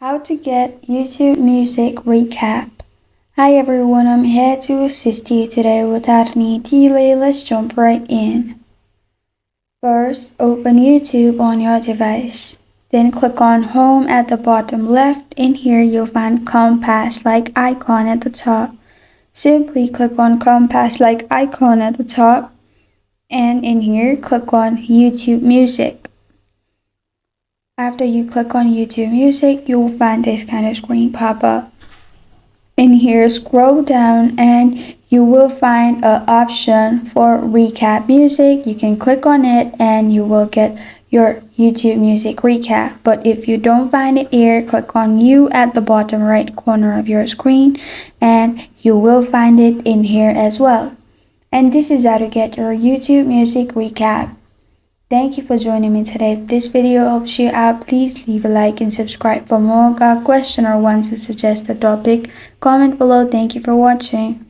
How to get YouTube Music Recap. Hi everyone, I'm here to assist you today. Without any delay, let's jump right in. First, open YouTube on your device. Then click on Home at the bottom left. In here, you'll find Compass like icon at the top. Simply click on Compass like icon at the top. And in here, click on YouTube Music. After you click on YouTube Music, you will find this kind of screen pop up. In here, scroll down and you will find an option for recap music. You can click on it and you will get your YouTube Music recap. But if you don't find it here, click on You at the bottom right corner of your screen and you will find it in here as well. And this is how to get your YouTube Music recap. Thank you for joining me today. If this video helps you out, please leave a like and subscribe for more. Got a question or want to suggest a topic? Comment below. Thank you for watching.